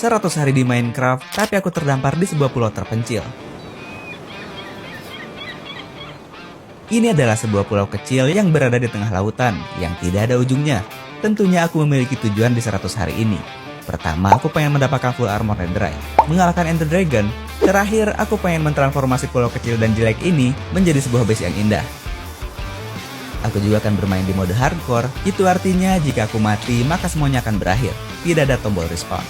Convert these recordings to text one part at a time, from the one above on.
100 hari di Minecraft, tapi aku terdampar di sebuah pulau terpencil. Ini adalah sebuah pulau kecil yang berada di tengah lautan, yang tidak ada ujungnya. Tentunya aku memiliki tujuan di 100 hari ini. Pertama, aku pengen mendapatkan full armor netherite, mengalahkan Ender Dragon. Terakhir, aku pengen mentransformasi pulau kecil dan jelek ini menjadi sebuah base yang indah. Aku juga akan bermain di mode hardcore, itu artinya jika aku mati maka semuanya akan berakhir, tidak ada tombol respawn.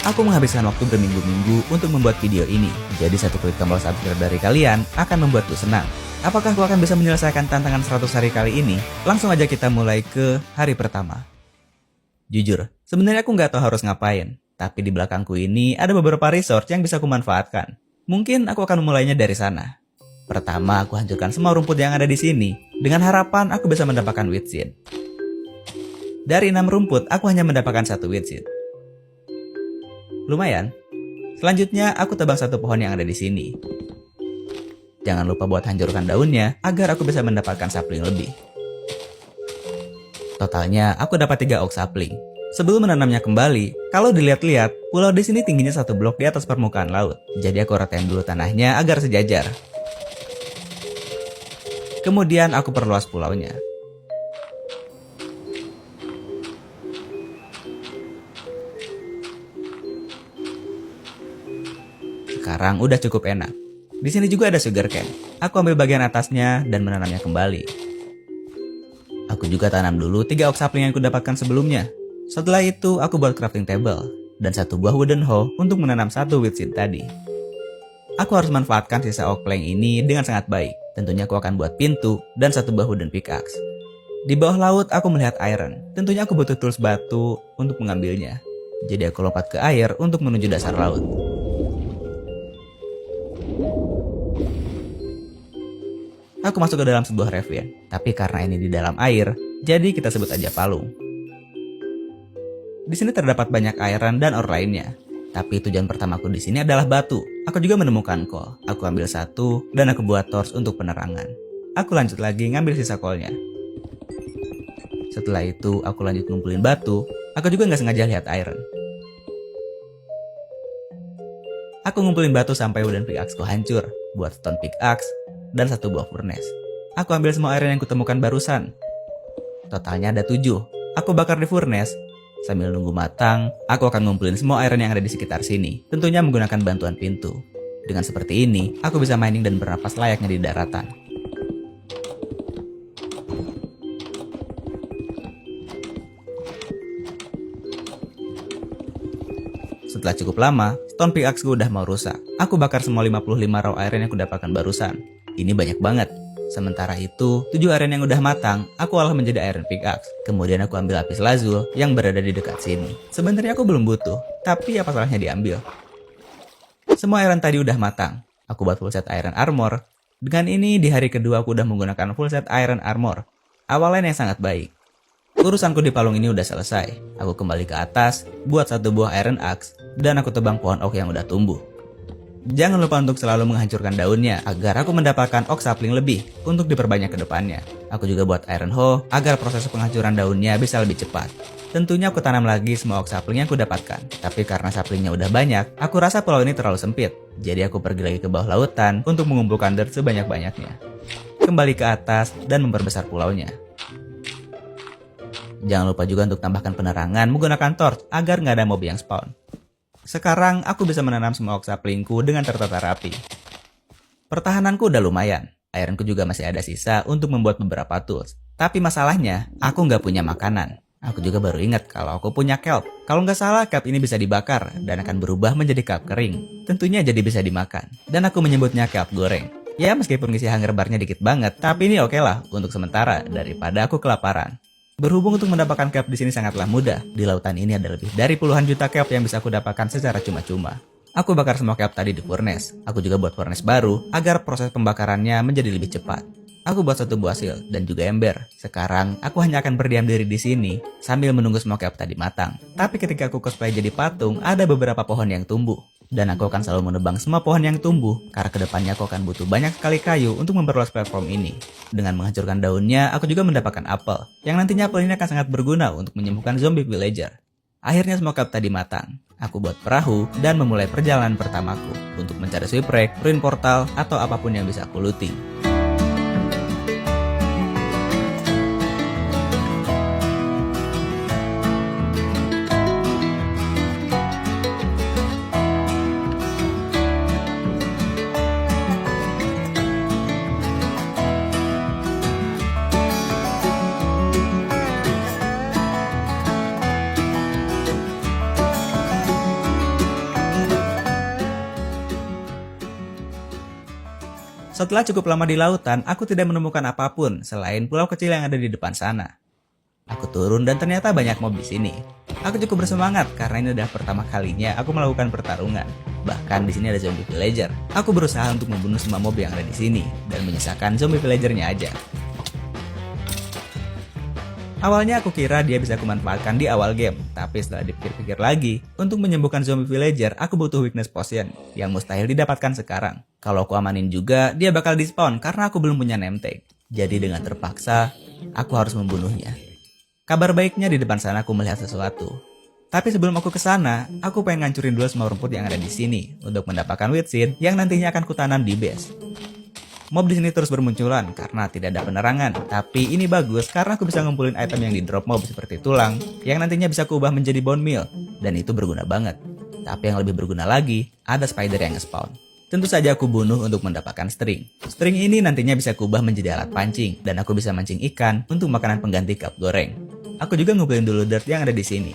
Aku menghabiskan waktu berminggu-minggu untuk membuat video ini, jadi satu klik tombol subscribe dari kalian akan membuatku senang. Apakah aku akan bisa menyelesaikan tantangan 100 hari kali ini? Langsung aja kita mulai ke hari pertama. Jujur, sebenarnya aku nggak tahu harus ngapain, tapi di belakangku ini ada beberapa resource yang bisa aku manfaatkan. Mungkin aku akan memulainya dari sana. Pertama, aku hancurkan semua rumput yang ada di sini, dengan harapan aku bisa mendapatkan wheat seed. Dari 6 rumput, aku hanya mendapatkan 1 wheat seed. Lumayan. Selanjutnya, aku tebang satu pohon yang ada di sini. Jangan lupa buat hancurkan daunnya, agar aku bisa mendapatkan sapling lebih. Totalnya, aku dapat 3 oak sapling. Sebelum menanamnya kembali, kalau dilihat-lihat, pulau di sini tingginya 1 blok di atas permukaan laut. Jadi aku ratain dulu tanahnya agar sejajar. Kemudian aku perluas pulaunya. Sekarang udah cukup enak. Di sini juga ada sugar cane. Aku ambil bagian atasnya dan menanamnya kembali. Aku juga tanam dulu 3 oak sapling yang aku dapatkan sebelumnya. Setelah itu aku buat crafting table dan 1 buah wooden hoe untuk menanam 1 wheat seed tadi. Aku harus manfaatkan sisa oak plank ini dengan sangat baik. Tentunya aku akan buat pintu dan 1 buah wooden pickaxe. Di bawah laut aku melihat iron. Tentunya aku butuh tools batu untuk mengambilnya. Jadi aku lompat ke air untuk menuju dasar laut. Aku masuk ke dalam sebuah ravine, tapi karena ini di dalam air, jadi kita sebut aja palung. Di sini terdapat banyak iron dan ore lainnya. Tapi tujuan pertamaku di sini adalah batu. Aku juga menemukan coal. Aku ambil 1 dan aku buat torch untuk penerangan. Aku lanjut lagi ngambil sisa coalnya. Setelah itu aku lanjut ngumpulin batu. Aku juga nggak sengaja lihat iron. Aku ngumpulin batu sampai wooden pickaxe-ku hancur. Buat stone pickaxe dan 1 buah furnace. Aku ambil semua iron yang kutemukan barusan. Totalnya ada 7. Aku bakar di furnace. Sambil nunggu matang, aku akan ngumpulin semua iron yang ada di sekitar sini, tentunya menggunakan bantuan pintu. Dengan seperti ini, aku bisa mining dan bernapas layaknya di daratan. Setelah cukup lama, stone pickaxe gue udah mau rusak. Aku bakar semua 55 raw iron yang aku dapatkan barusan. Ini banyak banget. Sementara itu, 7 iron yang udah matang, aku olah menjadi iron pickaxe. Kemudian aku ambil lapis lazuli yang berada di dekat sini. Sebenarnya aku belum butuh, tapi apa salahnya diambil. Semua iron tadi udah matang. Aku buat full set iron armor. Dengan ini, di hari kedua aku udah menggunakan full set iron armor. Awalan yang sangat baik. Urusanku di palung ini udah selesai. Aku kembali ke atas, buat 1 buah iron axe, dan aku tebang pohon oak yang udah tumbuh. Jangan lupa untuk selalu menghancurkan daunnya agar aku mendapatkan oak sapling lebih untuk diperbanyak ke depannya. Aku juga buat iron hoe agar proses penghancuran daunnya bisa lebih cepat. Tentunya aku tanam lagi semua oak sapling yang aku dapatkan. Tapi karena saplingnya udah banyak, aku rasa pulau ini terlalu sempit. Jadi aku pergi lagi ke bawah lautan untuk mengumpulkan dirt sebanyak-banyaknya. Kembali ke atas dan memperbesar pulaunya. Jangan lupa juga untuk tambahkan penerangan menggunakan torch agar nggak ada mob yang spawn. Sekarang aku bisa menanam semua oak saplingku dengan tertata rapi. Pertahananku udah lumayan. Ironku juga masih ada sisa untuk membuat beberapa tools. Tapi masalahnya, aku nggak punya makanan. Aku juga baru ingat kalau aku punya kelp. Kalau nggak salah, kelp ini bisa dibakar dan akan berubah menjadi kelp kering. Tentunya jadi bisa dimakan. Dan aku menyebutnya kelp goreng. Ya meskipun ngisi hunger bar-nya dikit banget, tapi ini oke lah untuk sementara daripada aku kelaparan. Berhubung untuk mendapatkan kelp di sini sangatlah mudah. Di lautan ini ada lebih dari puluhan juta kelp yang bisa aku dapatkan secara cuma-cuma. Aku bakar semua kelp tadi di furnace. Aku juga buat furnace baru agar proses pembakarannya menjadi lebih cepat. Aku buat 1 buah shield dan juga ember. Sekarang aku hanya akan berdiam diri di sini sambil menunggu semua kelp tadi matang. Tapi ketika aku cosplay jadi patung, ada beberapa pohon yang tumbuh. Dan aku akan selalu menebang semua pohon yang tumbuh, karena kedepannya aku akan butuh banyak sekali kayu untuk memperluas platform ini. Dengan menghancurkan daunnya, aku juga mendapatkan apel, yang nantinya apel ini akan sangat berguna untuk menyembuhkan zombie villager. Akhirnya semua cup tadi matang. Aku buat perahu dan memulai perjalanan pertamaku untuk mencari shipwreck, ruin portal, atau apapun yang bisa aku looting. Setelah cukup lama di lautan, aku tidak menemukan apapun selain pulau kecil yang ada di depan sana. Aku turun dan ternyata banyak mob di sini. Aku cukup bersemangat karena ini adalah pertama kalinya aku melakukan pertarungan. Bahkan di sini ada zombie villager. Aku berusaha untuk membunuh semua mob yang ada di sini dan menyisakan zombie villagernya aja. Awalnya aku kira dia bisa kumanfaatkan di awal game, tapi setelah dipikir-pikir lagi, untuk menyembuhkan zombie villager, aku butuh weakness potion yang mustahil didapatkan sekarang. Kalau aku amanin juga, dia bakal di-spawn karena aku belum punya name tag. Jadi dengan terpaksa, aku harus membunuhnya. Kabar baiknya di depan sana aku melihat sesuatu. Tapi sebelum aku ke sana, aku pengen ngancurin dulu semua rumput yang ada di sini untuk mendapatkan wheat seed yang nantinya akan kutanam di base. Mob di sini terus bermunculan karena tidak ada penerangan, tapi ini bagus karena aku bisa ngumpulin item yang di drop mob seperti tulang yang nantinya bisa kuubah menjadi bone meal, dan itu berguna banget. Tapi yang lebih berguna lagi, ada spider yang nge-spawn. Tentu saja aku bunuh untuk mendapatkan string. String ini nantinya bisa kuubah menjadi alat pancing, dan aku bisa mancing ikan untuk makanan pengganti cup goreng. Aku juga ngumpulin dulu dirt yang ada di sini.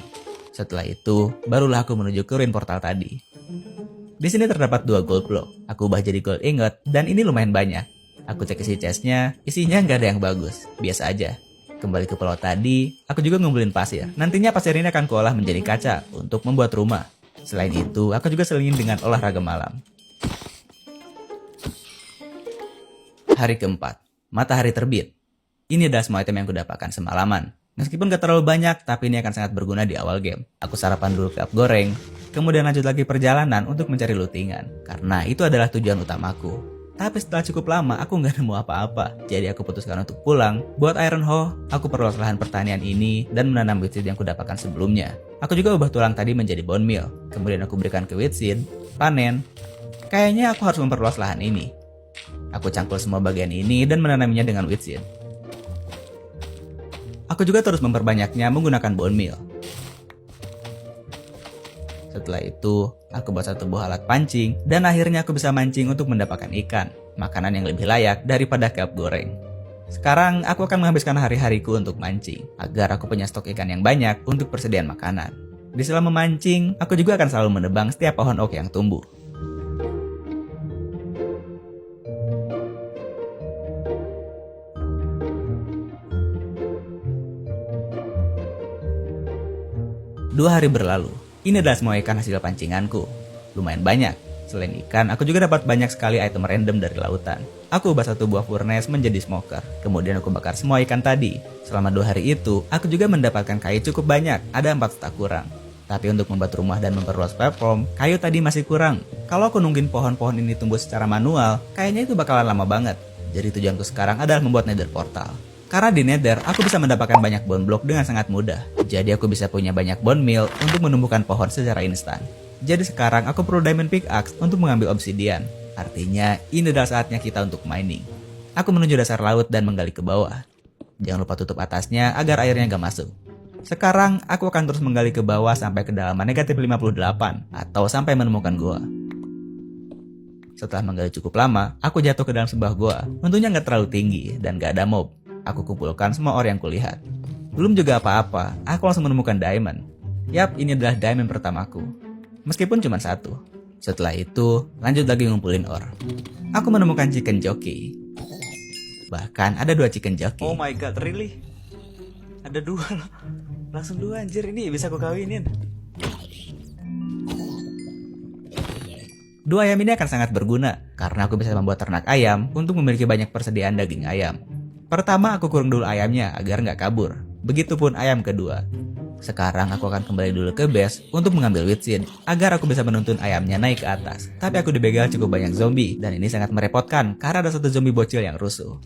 Setelah itu, barulah aku menuju ke ruin portal tadi. Di sini terdapat 2 gold block. Aku ubah jadi gold ingot dan ini lumayan banyak. Aku cek isi chestnya, isinya nggak ada yang bagus, biasa aja. Kembali ke pulau tadi, aku juga ngumpulin pasir. Nantinya pasir ini akan kuolah menjadi kaca untuk membuat rumah. Selain itu, aku juga selingin dengan olahraga malam. Hari keempat, matahari terbit. Ini adalah semua item yang kudapatkan semalaman. Meskipun gak terlalu banyak, tapi ini akan sangat berguna di awal game. Aku sarapan dulu cup goreng, kemudian lanjut lagi perjalanan untuk mencari lootingan, karena itu adalah tujuan utamaku. Tapi setelah cukup lama, aku nggak nemu apa-apa. Jadi aku putuskan untuk pulang. Buat iron hoe, aku perluas lahan pertanian ini dan menanam wheat seed yang kudapatkan sebelumnya. Aku juga ubah tulang tadi menjadi bone meal. Kemudian aku berikan ke wheat seed, panen. Kayaknya aku harus memperluas lahan ini. Aku cangkul semua bagian ini dan menanaminya dengan wheat seed. Aku juga terus memperbanyaknya menggunakan bone meal. Setelah itu, aku buat satu buah alat pancing, dan akhirnya aku bisa mancing untuk mendapatkan ikan, makanan yang lebih layak daripada cup goreng. Sekarang, aku akan menghabiskan hari-hariku untuk mancing, agar aku punya stok ikan yang banyak untuk persediaan makanan. Di selama memancing, aku juga akan selalu menebang setiap pohon oak yang tumbuh. Dua hari berlalu. Ini adalah semua ikan hasil pancinganku. Lumayan banyak. Selain ikan, aku juga dapat banyak sekali item random dari lautan. Aku ubah satu buah furnace menjadi smoker. Kemudian aku bakar semua ikan tadi. Selama 2 hari itu, aku juga mendapatkan kayu cukup banyak. Ada 4 stak kurang. Tapi untuk membuat rumah dan memperluas platform, kayu tadi masih kurang. Kalau aku nungguin pohon-pohon ini tumbuh secara manual, kayaknya itu bakalan lama banget. Jadi tujuanku sekarang adalah membuat nether portal. Karena di nether, aku bisa mendapatkan banyak bone block dengan sangat mudah. Jadi aku bisa punya banyak bone meal untuk menumbuhkan pohon secara instan. Jadi sekarang aku perlu diamond pickaxe untuk mengambil obsidian. Artinya, ini adalah saatnya kita untuk mining. Aku menuju dasar laut dan menggali ke bawah. Jangan lupa tutup atasnya agar airnya gak masuk. Sekarang, aku akan terus menggali ke bawah sampai kedalaman negatif 58 atau sampai menemukan gua. Setelah menggali cukup lama, aku jatuh ke dalam sebuah gua. Untungnya gak terlalu tinggi dan gak ada mob. Aku kumpulkan semua ore yang kulihat. Belum juga apa-apa, aku langsung menemukan diamond. Yap, ini adalah diamond pertamaku. Meskipun cuma 1. Setelah itu, lanjut lagi ngumpulin ore. Aku menemukan chicken jockey. Bahkan ada 2 chicken jockey. Oh my god, really? Ada 2 loh. Langsung 2 anjir, ini bisa aku kawinin. 2 ayam ini akan sangat berguna, karena aku bisa membuat ternak ayam untuk memiliki banyak persediaan daging ayam. Pertama, aku kurung dulu ayamnya agar nggak kabur. Begitupun ayam kedua. Sekarang aku akan kembali dulu ke base untuk mengambil wheat seed agar aku bisa menuntun ayamnya naik ke atas. Tapi aku dibegal cukup banyak zombie dan ini sangat merepotkan karena ada 1 zombie bocil yang rusuh.